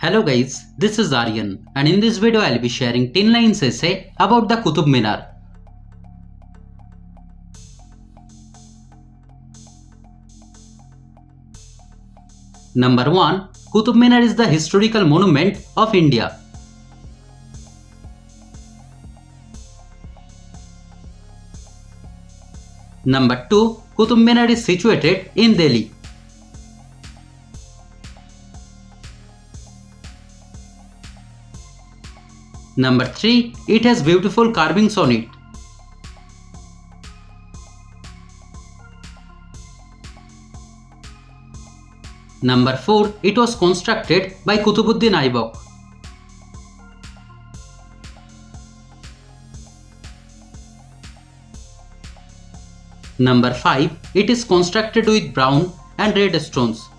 Hello guys, this is Aryan and in this video I'll be sharing 10 lines essay about the Qutub Minar. Number 1. Qutub Minar is the historical monument of India. Number 2. Qutub Minar is situated in Delhi. Number 3. It has beautiful carvings on it. Number 4. It was constructed by Qutubuddin Aibak. Number 5. It is constructed with brown and red stones.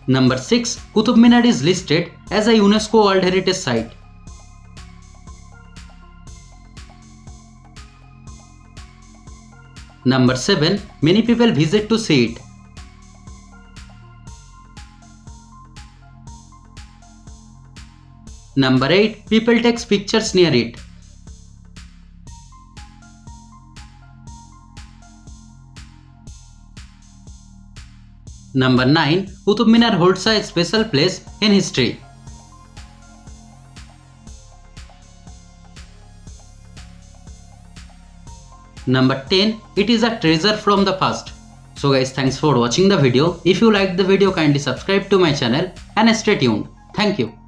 Number 6. Qutub Minar is listed as a UNESCO World Heritage Site. Number 7. Many people visit to see it. Number 8. People take pictures near it. Number 9. Qutub Minar holds a special place in history. Number 10. It is a treasure from the past. So guys, thanks for watching the video. If you liked the video, kindly subscribe to my channel and stay tuned. Thank you.